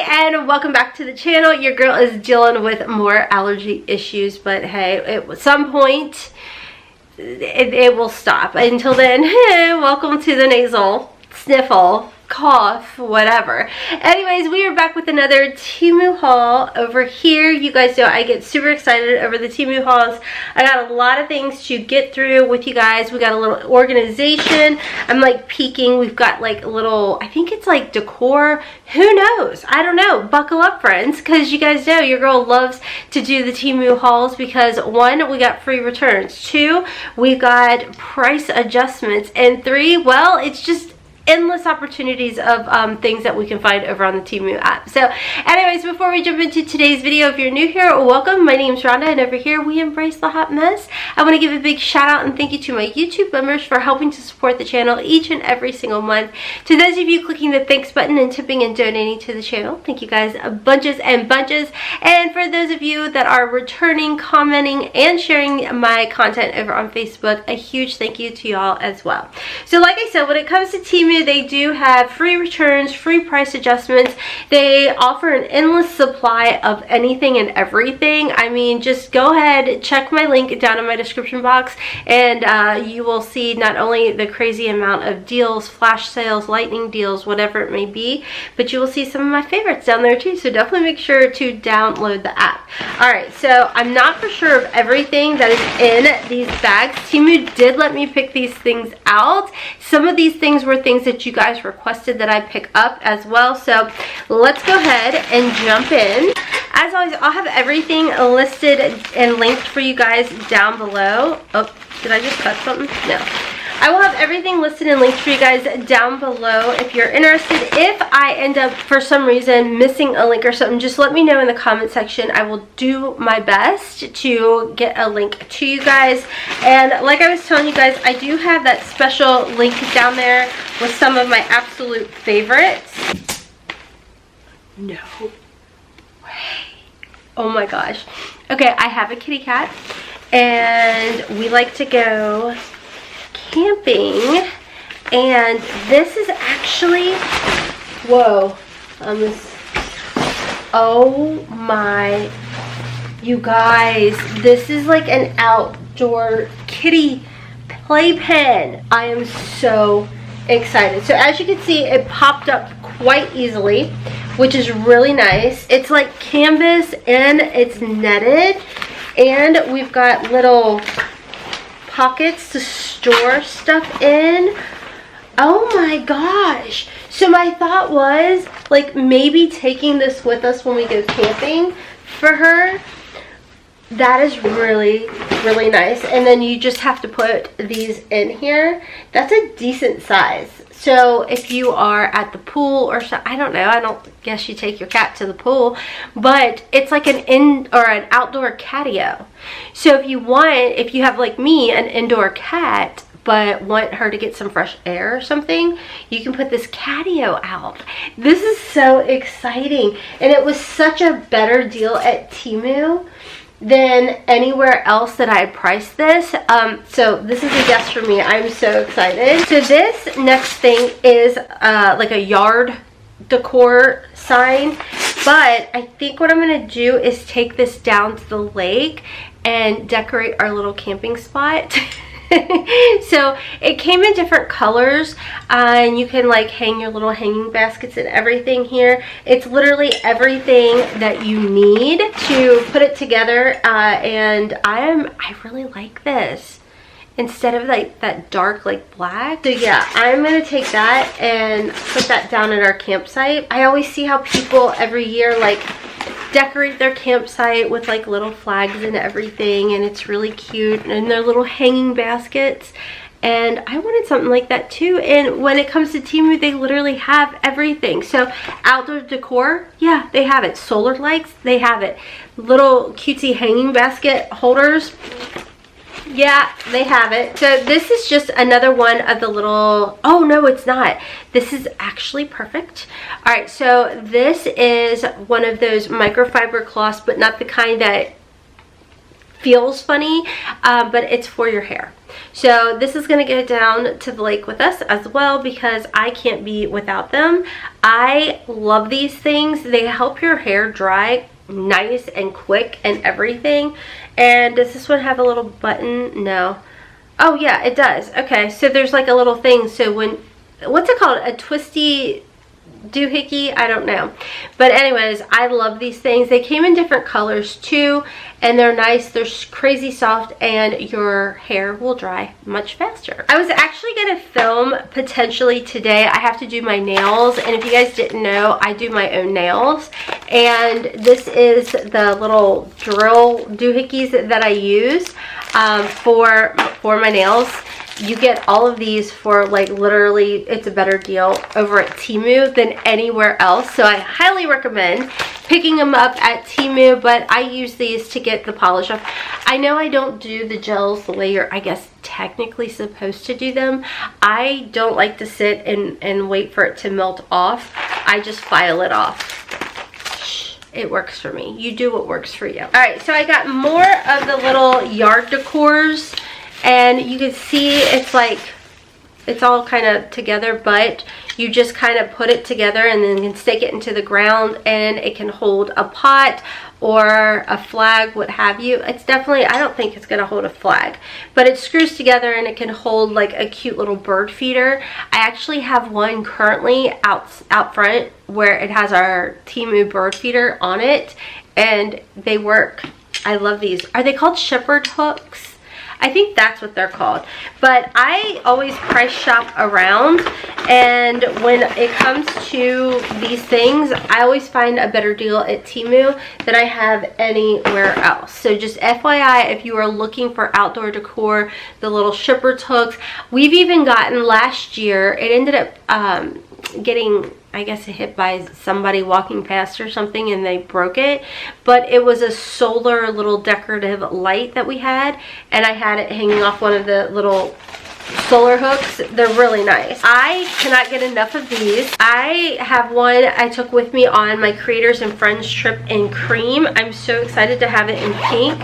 and welcome back to the channel. Your girl is dealing with more allergy issues, but hey, at some point it will stop. Until then, welcome to the nasal sniffle, cough, whatever. Anyways, we are back with another Temu haul over here. You guys know I get super excited over the Temu hauls. I got a lot of things to get through with you guys. We got a little organization. I'm like peeking. We've got like a little, I think it's like decor. Who knows? I don't know. Buckle up, friends, because you guys know your girl loves to do the Temu hauls because 1, we got free returns. 2, we got price adjustments. And 3, well, it's just endless opportunities of things that we can find over on the Temu app. So anyways, before we jump into today's video, if you're new here, welcome. My name's Rhonda, and over here we embrace the hot mess. I want to give a big shout out and thank you to my YouTube members for helping to support the channel each and every single month. To those of you clicking the thanks button and tipping and donating to the channel, thank you guys bunches and bunches. And for those of you that are returning, commenting, and sharing my content over on Facebook, a huge thank you to y'all as well. So like I said, when it comes to Temu, they do have free returns, free price adjustments. They offer an endless supply of anything and everything. I mean, just go ahead, check my link down in my description box, and you will see not only the crazy amount of deals, flash sales, lightning deals, whatever it may be, but you will see some of my favorites down there too. So definitely make sure to download the app. Alright, so I'm not for sure of everything that is in these bags. Temu did let me pick these things out. Some of these things were things that you guys requested that I pick up as well. So let's go ahead and jump in. As always, I'll have everything listed and linked for you guys down below. Oh, did I just cut something? No. I will have everything listed and linked for you guys down below if you're interested. If I end up, for some reason, missing a link or something, just let me know in the comment section. I will do my best to get a link to you guys. And like I was telling you guys, I do have that special link down there with some of my absolute favorites. No way. Oh my gosh. Okay, I have a kitty cat, and we like to go camping, and this is actually, whoa, oh my, you guys, this is like an outdoor kitty playpen. I am so excited. So as you can see, it popped up quite easily, which is really nice. It's like canvas and it's netted, and we've got little pockets to store stuff in. Oh my gosh. So my thought was like maybe taking this with us when we go camping for her. That is really, really nice. And then you just have to put these in here. That's a decent size. So if you are at the pool or so, I don't know, I don't guess you take your cat to the pool, but it's like an outdoor catio. So if you have like me, an indoor cat, but want her to get some fresh air or something, you can put this catio out. This is so exciting. And it was such a better deal at Temu than anywhere else that I priced this. So this is a yes for me. I'm so excited. So this next thing is like a yard decor sign, but I think what I'm gonna do is take this down to the lake and decorate our little camping spot. So it came in different colors, and you can like hang your little hanging baskets and everything here. It's literally everything that you need to put it together, and I really like this instead of like that dark like black. So yeah, I'm gonna take that and put that down at our campsite. I always see how people every year like decorate their campsite with like little flags and everything, and it's really cute, and their little hanging baskets, and I wanted something like that too. And when it comes to Temu, they literally have everything. So outdoor decor, yeah, they have it. Solar lights, they have it. Little cutesy hanging basket holders, yeah, they have it. So this is just another one of the little, oh no, it's not. This is actually perfect. All right, so this is one of those microfiber cloths, but not the kind that feels funny, but it's for your hair. So this is going to go down to the lake with us as well because I can't be without them. I love these things. They help your hair dry nice and quick and everything. And does this one have a little button? No. Oh yeah, it does. Okay, so there's like a little thing. So when, what's it called? A twisty doohickey? I don't know. But anyways, I love these things. They came in different colors too, and they're nice. They're crazy soft, and your hair will dry much faster. I was actually going to film potentially today. I have to do my nails, and if you guys didn't know, I do my own nails. And this is the little drill doohickeys that I use for my nails. You get all of these for like literally, it's a better deal over at Temu than anywhere else. So I highly recommend picking them up at Temu, but I use these to get the polish off. I know I don't do the gels the way you're, I guess, technically supposed to do them. I don't like to sit and wait for it to melt off. I just file it off. It works for me. You do what works for you. All right, so I got more of the little yard decors. And you can see it's like, it's all kind of together, but you just kind of put it together and then you can stake it into the ground, and it can hold a pot or a flag, what have you. It's definitely, I don't think it's going to hold a flag, but it screws together and it can hold like a cute little bird feeder. I actually have one currently out front where it has our Temu bird feeder on it, and they work. I love these. Are they called Shepard hooks? I think that's what they're called. But I always price shop around, and when it comes to these things, I always find a better deal at Temu than I have anywhere else. So just FYI, if you are looking for outdoor decor, the little Shepard hooks, we've even gotten last year, it ended up getting, I guess, hit by somebody walking past or something, and they broke it. But it was a solar little decorative light that we had, and I had it hanging off one of the little solar hooks. They're really nice. I cannot get enough of these. I have one I took with me on my Creators and Friends trip in cream. I'm so excited to have it in pink.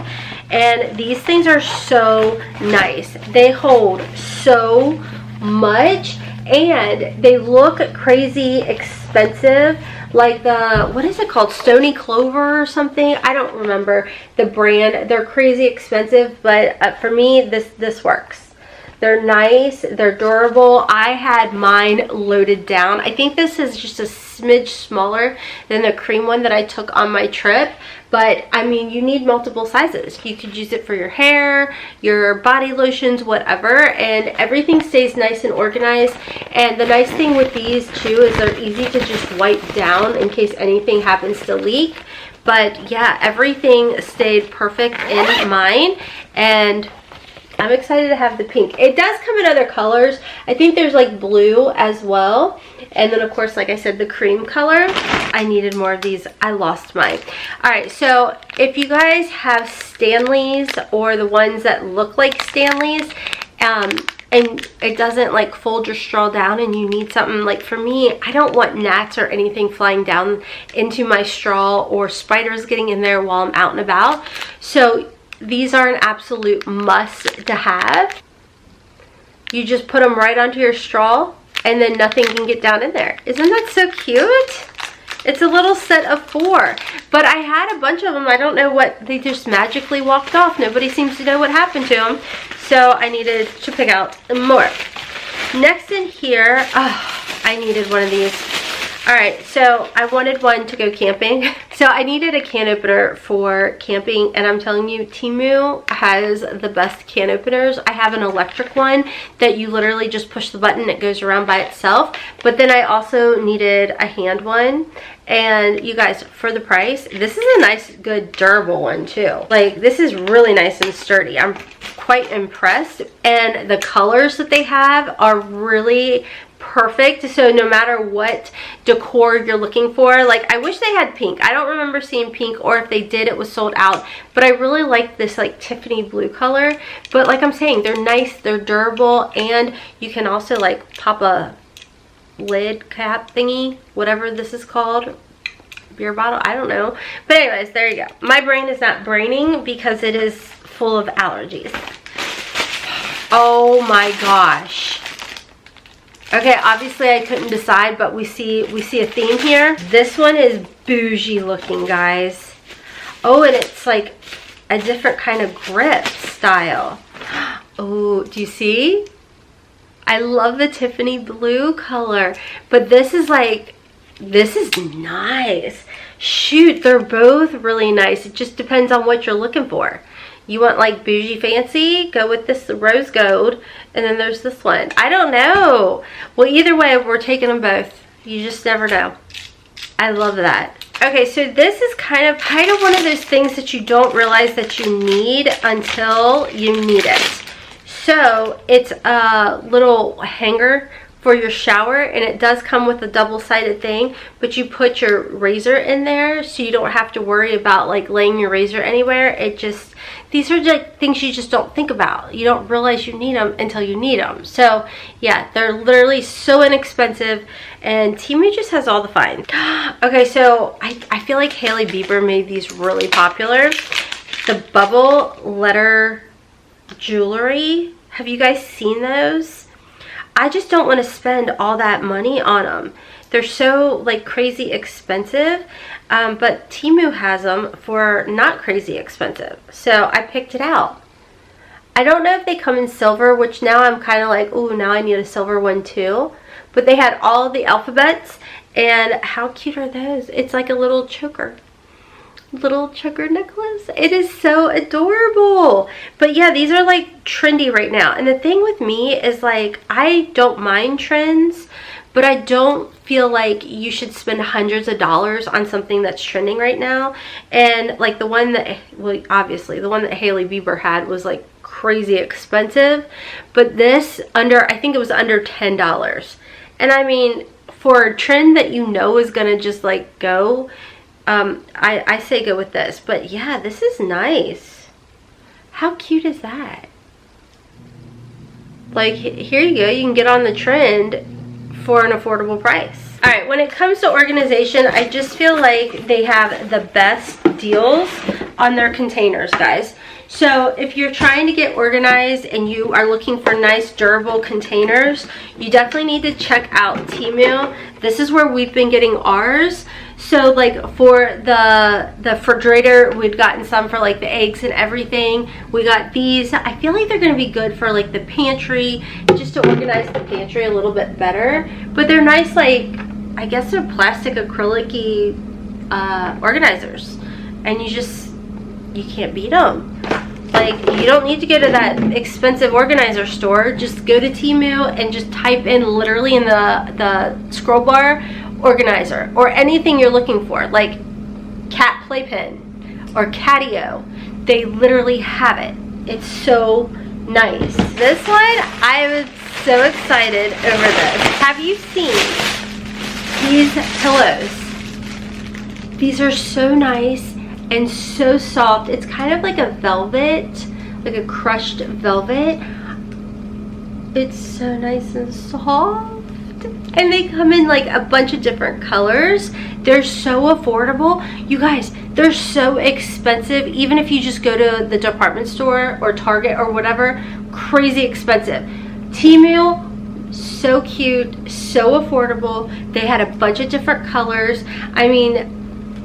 And these things are so nice. They hold so much, and they look crazy expensive, like the, what is it called, Stony Clover or something? I don't remember the brand. They're crazy expensive, but for me, this works. They're nice, they're durable. I had mine loaded down. I think this is just a smidge smaller than the cream one that I took on my trip, but I mean, you need multiple sizes. You could use it for your hair, your body lotions, whatever, and everything stays nice and organized. And the nice thing with these too is they're easy to just wipe down in case anything happens to leak. But yeah, everything stayed perfect in mine, and I'm excited to have the pink. It does come in other colors. I think there's like blue as well. And then of course, like I said, the cream color. I needed more of these. I lost mine. Alright, so if you guys have Stanleys or the ones that look like Stanleys, and it doesn't like fold your straw down, and you need something, like for me, I don't want gnats or anything flying down into my straw or spiders getting in there while I'm out and about. So these are an absolute must to have. You just put them right onto your straw, and then nothing can get down in there. Isn't that so cute? It's a little set of 4, but I had a bunch of them. I don't know what, they just magically walked off. Nobody seems to know what happened to them, so I needed to pick out more. Next in here, I needed one of these. Alright, so I wanted one to go camping. So I needed a can opener for camping, and I'm telling you, Temu has the best can openers. I have an electric one that you literally just push the button, it goes around by itself. But then I also needed a hand one. And you guys, for the price, this is a nice, good, durable one too. Like, this is really nice and sturdy. I'm quite impressed. And the colors that they have are really perfect. So no matter what decor you're looking for, like, I wish they had pink. I don't remember seeing pink, or if they did, it was sold out. But I really like this like Tiffany blue color. But like I'm saying, they're nice, they're durable, and you can also like pop a lid cap thingy, whatever this is called, beer bottle, I don't know. But anyways, there you go. My brain is not braining because it is full of allergies. Oh my gosh. Okay, obviously I couldn't decide, but we see a theme here. This one is bougie looking, guys. Oh, and it's like a different kind of grip style. Oh, do you see? I love the Tiffany blue color, but this is nice. Shoot, they're both really nice. It just depends on what you're looking for. You want like bougie fancy? Go with this rose gold. And then there's this one. I don't know. Well, either way, we're taking them both. You just never know. I love that. Okay, so this is kind of one of those things that you don't realize that you need until you need it. So it's a little hanger for your shower, and it does come with a double-sided thing, but you put your razor in there so you don't have to worry about like laying your razor anywhere. These are like things you just don't think about. You don't realize you need them until you need them. So yeah, they're literally so inexpensive, and Temu just has all the finds. Okay, so I feel like Hailey Bieber made these really popular. The bubble letter jewelry. Have you guys seen those? I just don't want to spend all that money on them. They're so like crazy expensive, but Temu has them for not crazy expensive. So I picked it out. I don't know if they come in silver, which now I'm kind of like, ooh, now I need a silver one too. But they had all the alphabets, and how cute are those? It's like a little choker. Little choker necklace. It is so adorable. But yeah, these are like trendy right now. And the thing with me is like, I don't mind trends, but I don't feel like you should spend hundreds of dollars on something that's trending right now. And like the one that, well, obviously the one that Hailey Bieber had was like crazy expensive, but this I think it was under $10. And I mean, for a trend that you know is gonna just like go, I say go with this. But yeah, this is nice. How cute is that? Like, here you go. You can get on the trend for an affordable price. All right, when it comes to organization, I just feel like they have the best deals on their containers, guys. So if you're trying to get organized and you are looking for nice durable containers, you definitely need to check out Temu. This is where we've been getting ours. So like for the refrigerator, we'd gotten some for like the eggs and everything. We got these. I feel like they're going to be good for like the pantry, just to organize the pantry a little bit better. But they're nice, like, I guess they're plastic acrylic-y organizers. And you can't beat them. Like, you don't need to go to that expensive organizer store. Just go to Temu and just type in literally in the scroll bar organizer or anything you're looking for, like cat playpen or catio. They literally have it. It's so nice. This one, I was so excited over this. Have you seen these pillows? These are so nice and so soft. It's kind of like a velvet, like a crushed velvet. It's so nice and soft. And they come in like a bunch of different colors. They're so affordable. You guys, they're so expensive. Even if you just go to the department store or Target or whatever, crazy expensive. Temu, so cute, so affordable. They had a bunch of different colors. I mean,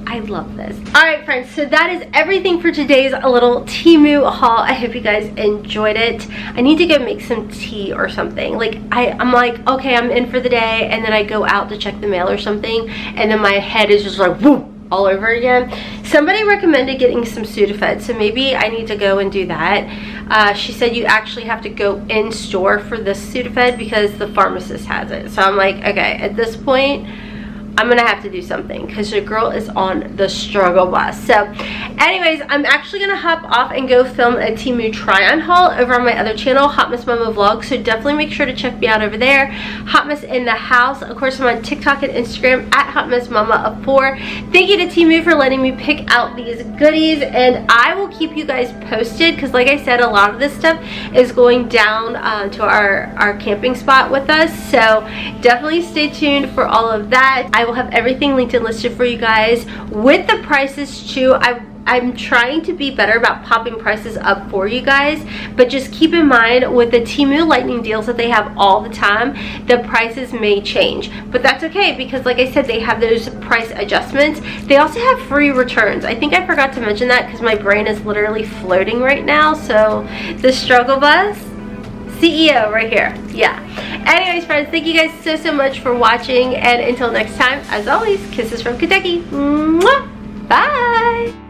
I love this. All right, friends, so that is everything for today's little Temu haul. I hope you guys enjoyed it. I need to go make some tea or something. Like, I'm like, okay, I'm in for the day, and then I go out to check the mail or something, and then my head is just like, whoop, all over again. Somebody recommended getting some Sudafed, so maybe I need to go and do that. She said you actually have to go in store for this Sudafed because the pharmacist has it. So I'm like, okay, at this point, I'm gonna have to do something because your girl is on the struggle bus. So anyways, I'm actually gonna hop off and go film a Temu try-on haul over on my other channel, Hotmess Momma Vlog. So definitely make sure to check me out over there. Hotmess in the house. Of course, I'm on TikTok and Instagram at Hotmess Momma 4. Thank you to Temu for letting me pick out these goodies, and I will keep you guys posted because, like I said, a lot of this stuff is going down to our camping spot with us. So definitely stay tuned for all of that. I will have everything linked and listed for you guys with the prices too. I I'm trying to be better about popping prices up for you guys, but just keep in mind with the Temu lightning deals that they have all the time, the prices may change, but that's okay because like I said, they have those price adjustments. They also have free returns. I think I forgot to mention that because my brain is literally floating right now. So the struggle bus CEO right here. Yeah. Anyways, friends, thank you guys so much for watching, and until next time, as always, kisses from Kentucky. Mwah! Bye.